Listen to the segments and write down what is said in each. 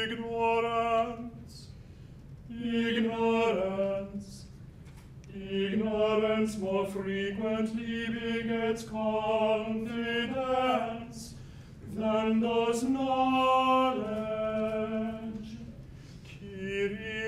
Ignorance, ignorance, ignorance more frequently begets confidence than does knowledge. Kyrie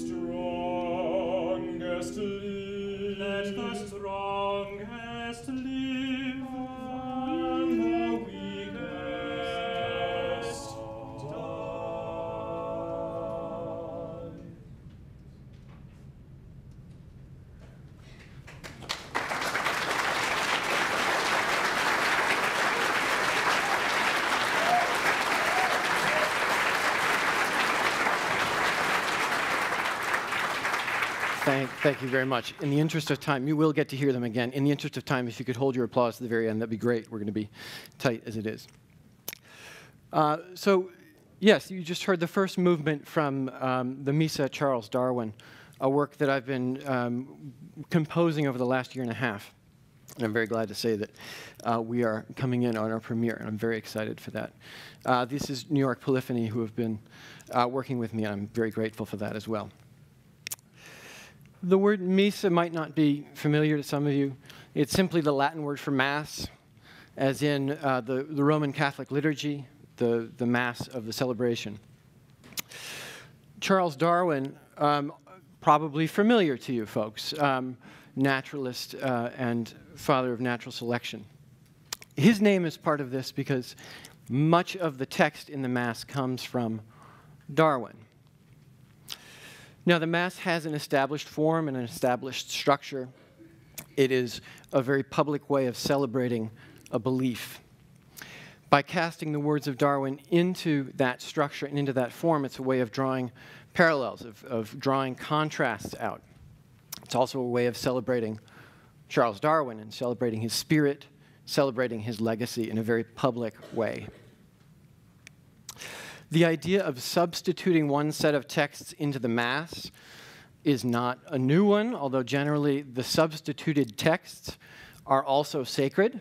eleison. Kyrie Thank you very much. In the interest of time, you will get to hear them again. In the interest of time, if you could hold your applause to the very end, that'd be great. We're going to be tight as it is. So, yes, you just heard the first movement from the Missa Charles Darwin, a work that I've been composing over the last year and a half. And I'm very glad to say that we are coming in on our premiere, and I'm very excited for that. This is New York Polyphony, who have been working with me, and I'm very grateful for that as well. The word Missa might not be familiar to some of you. It's simply the Latin word for Mass, as in the Roman Catholic liturgy, the Mass of the celebration. Charles Darwin, probably familiar to you folks, naturalist and father of natural selection. His name is part of this because much of the text in the Mass comes from Darwin. Now, the Mass has an established form and an established structure. It is a very public way of celebrating a belief. By casting the words of Darwin into that structure and into that form, it's a way of drawing parallels, of drawing contrasts out. It's also a way of celebrating Charles Darwin and celebrating his spirit, celebrating his legacy in a very public way. The idea of substituting one set of texts into the Mass is not a new one, although generally the substituted texts are also sacred.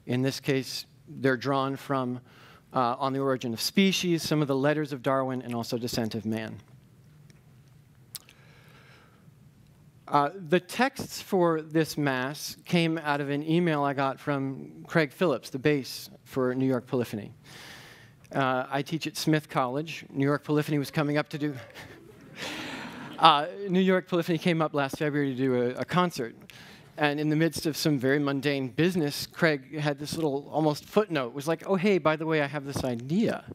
In this case, they're drawn from On the Origin of Species, some of the letters of Darwin, and also Descent of Man. The texts for this Mass came out of an email I got from Craig Phillips, the bass for New York Polyphony. I teach at Smith College. New York Polyphony was coming up to do... New York Polyphony came up last February to do a concert. And in the midst of some very mundane business, Craig had this little almost footnote. It was like, oh, hey, by the way, I have this idea.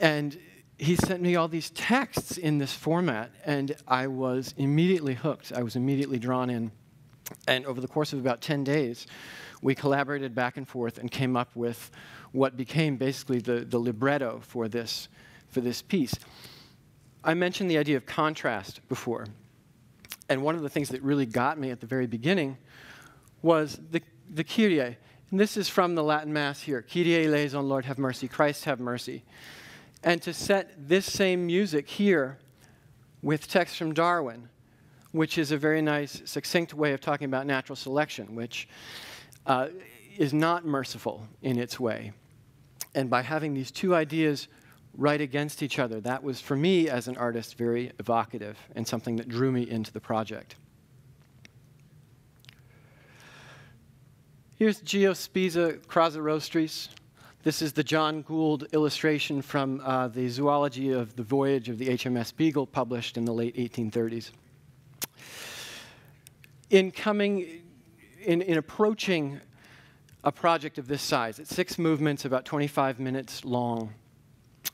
And he sent me all these texts in this format, and I was immediately hooked. I was immediately drawn in. And over the course of about 10 days, we collaborated back and forth and came up with what became basically the libretto for this piece. I mentioned the idea of contrast before. And one of the things that really got me at the very beginning was the Kyrie. And this is from the Latin Mass here. Kyrie eleison, Lord have mercy, Christ have mercy. And to set this same music here with text from Darwin, which is a very nice, succinct way of talking about natural selection, which is not merciful in its way. And by having these two ideas right against each other, that was, for me as an artist, very evocative and something that drew me into the project. Here's Geospiza crasirostris. This is the John Gould illustration from the Zoology of the Voyage of the HMS Beagle, published in the late 1830s. In approaching a project of this size, it's 6 movements, about 25 minutes long,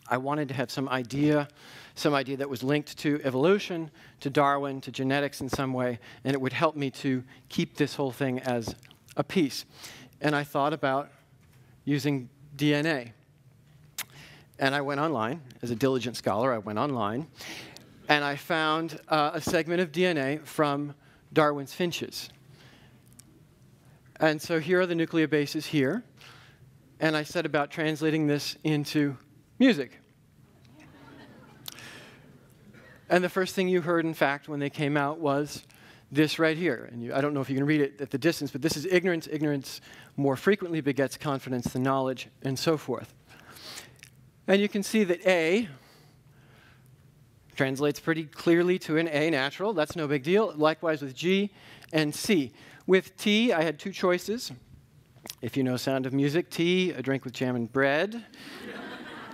I wanted to have some idea that was linked to evolution, to Darwin, to genetics in some way, and it would help me to keep this whole thing as a piece. And I thought about using DNA. And I went online. As a diligent scholar, I went online, and I found a segment of DNA from Darwin's finches. And so here are the nucleobases here, and I set about translating this into music. And the first thing you heard, in fact, when they came out was this right here. And I don't know if you can read it at the distance, but this is ignorance. Ignorance more frequently begets confidence than knowledge, and so forth. And you can see that A translates pretty clearly to an A natural. That's no big deal. Likewise with G and C. With T, I had 2 choices. If you know Sound of Music, T, a drink with jam and bread.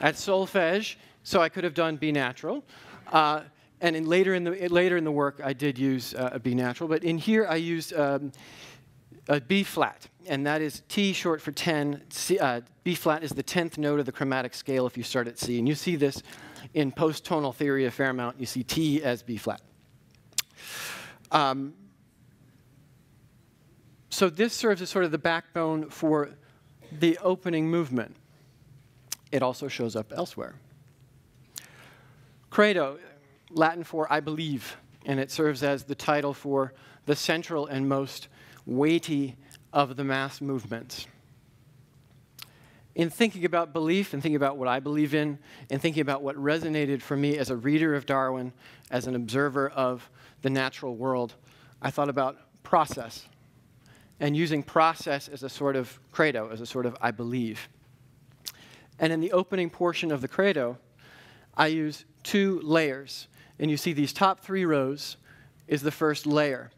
At solfege, so I could have done B natural. And later in the work, I did use a B natural. But in here, I used a B flat. And that is T short for 10. B flat is the 10th note of the chromatic scale if you start at C. And you see this in post-tonal theory a fair amount. You see T as B flat. So this serves as sort of the backbone for the opening movement. It also shows up elsewhere. Credo, Latin for I believe, and it serves as the title for the central and most weighty of the mass movements. In thinking about belief and thinking about what I believe in and thinking about what resonated for me as a reader of Darwin, as an observer of the natural world, I thought about process and using process as a sort of credo, as a sort of I believe. And in the opening portion of the credo, I use 2 layers. And you see these top 3 rows is the first layer.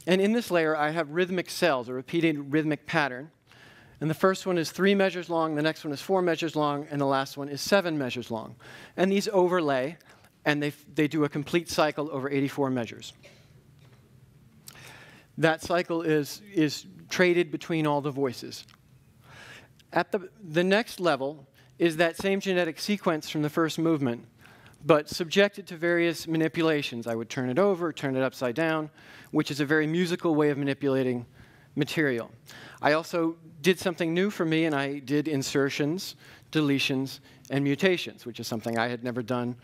And in this layer, I have rhythmic cells, a repeated rhythmic pattern. And the first one is 3 measures long, the next one is 4 measures long, and the last one is 7 measures long. And these overlay, and they do a complete cycle over 84 measures. That cycle is traded between all the voices. At the next level is that same genetic sequence from the first movement, but subjected to various manipulations. I would turn it over, turn it upside down, which is a very musical way of manipulating material. I also did something new for me, and I did insertions, deletions, and mutations, which is something I had never done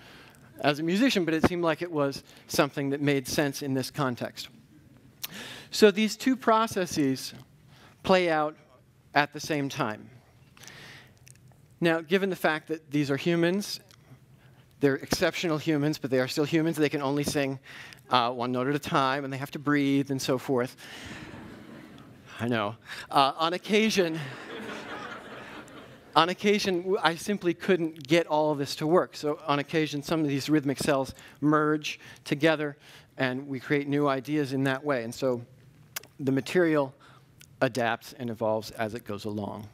as a musician, but it seemed like it was something that made sense in this context. So these 2 processes play out at the same time. Now, given the fact that these are humans, they're exceptional humans, but they are still humans. They can only sing 1 note at a time, and they have to breathe and so forth. I know. On occasion, I simply couldn't get all of this to work. So on occasion, some of these rhythmic cells merge together, and we create new ideas in that way. And so the material adapts and evolves as it goes along.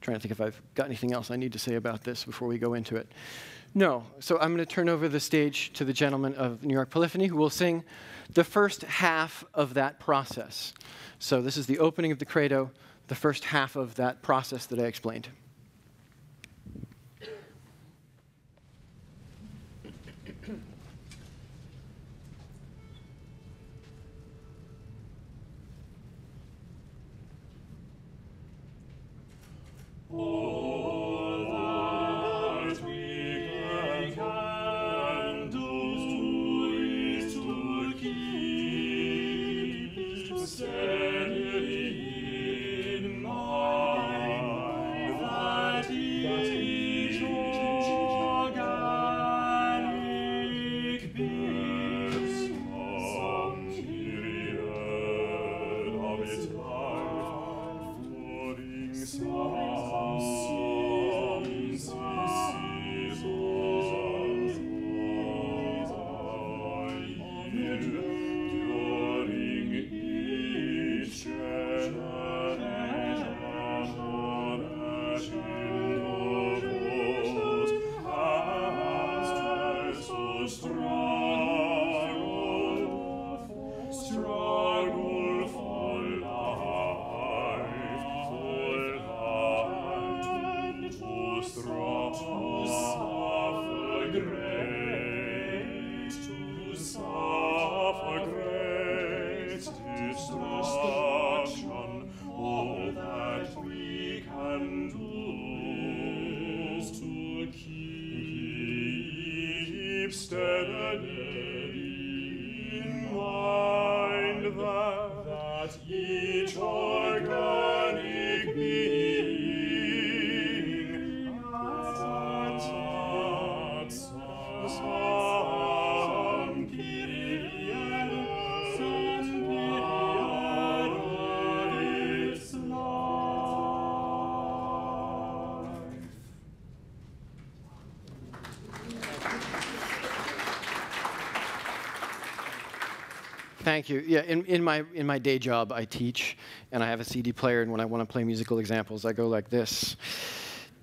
Trying to think if I've got anything else I need to say about this before we go into it. No. So I'm going to turn over the stage to the gentleman of New York Polyphony, who will sing the first half of that process. So this is the opening of the credo, the first half of that process that I explained. All that we can do steadily in mind that each organic being has some period of its life. Thank you. Yeah, in my day job, I teach, and I have a CD player, and when I want to play musical examples, I go like this.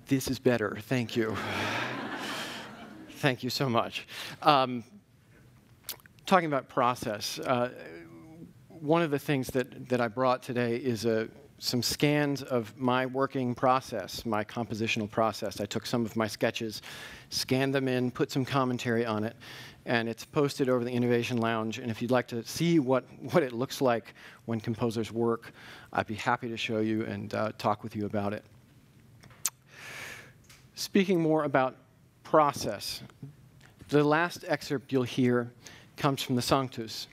This is better. Thank you. Thank you so much. Talking about process, one of the things that I brought today is some scans of my working process, my compositional process. I took some of my sketches, scanned them in, put some commentary on it, and it's posted over the Innovation Lounge. And if you'd like to see what it looks like when composers work, I'd be happy to show you and talk with you about it. Speaking more about process, the last excerpt you'll hear comes from the Sanctus.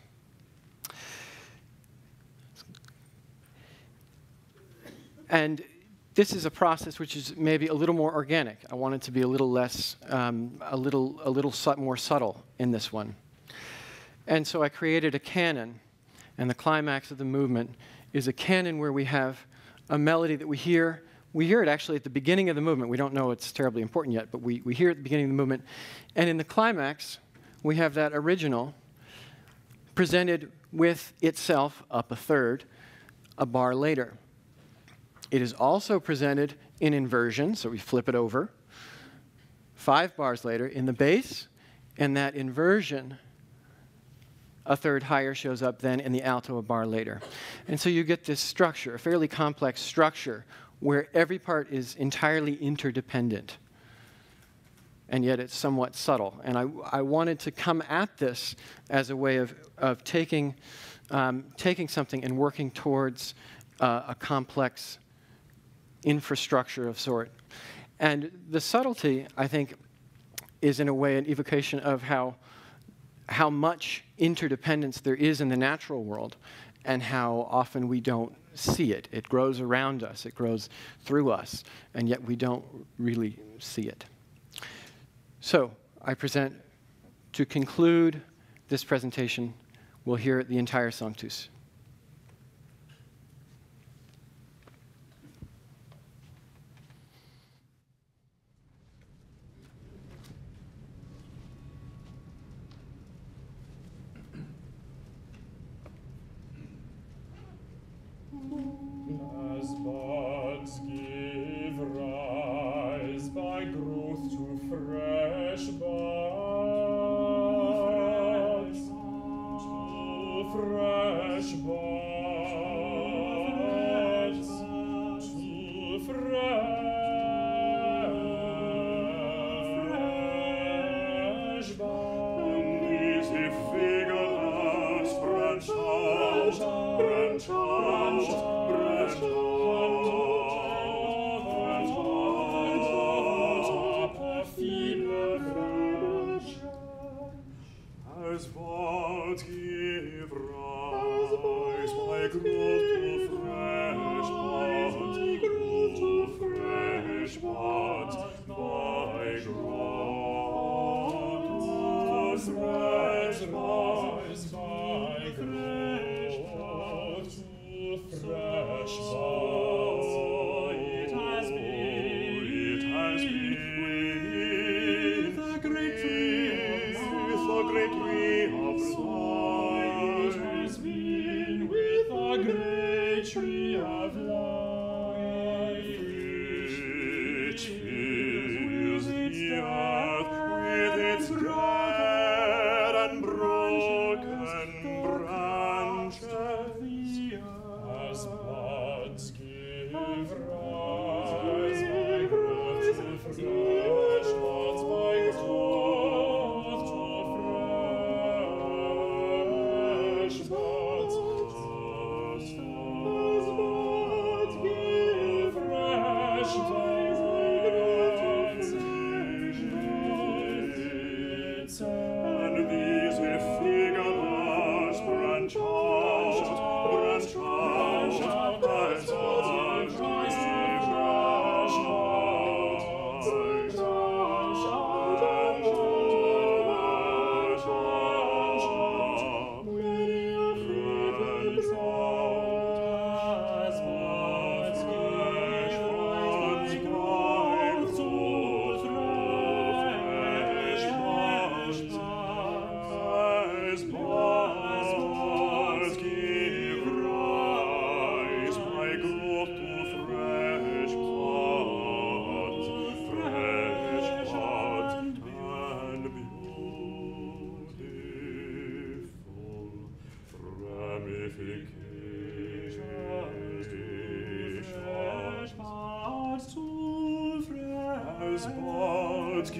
And this is a process which is maybe a little more organic. I want it to be a little less, a little more subtle in this one. And so I created a canon, and the climax of the movement is a canon where we have a melody that we hear. We hear it actually at the beginning of the movement. We don't know it's terribly important yet, but we hear it at the beginning of the movement. And in the climax, we have that original presented with itself up a third, a bar later. It is also presented in inversion, so we flip it over, 5 bars later in the bass, and that inversion, a third higher, shows up then in the alto a bar later. And so you get this structure, a fairly complex structure, where every part is entirely interdependent, and yet it's somewhat subtle. And I wanted to come at this as a way of taking something and working towards a complex infrastructure of sort. And the subtlety, I think, is in a way an evocation of how much interdependence there is in the natural world and how often we don't see it. It grows around us, it grows through us, and yet we don't really see it. So I present, to conclude this presentation, we'll hear the entire Sanctus. As buds give rise by growth to fresh buds, to fresh buds, to fresh buds. And these figureless branch out, branch out, branch out, a feeble branch. As buds give rise by growth to fresh buds, growth to fresh buds, by growth to fresh buds, by growth to fresh buds. It has been with a great tree of life. It has been with a great tree of life, which fills the earth with its dead and broken branches. As buds give rise by growth to fresh buds, by growth to fresh buds. As buds give fresh buds, bald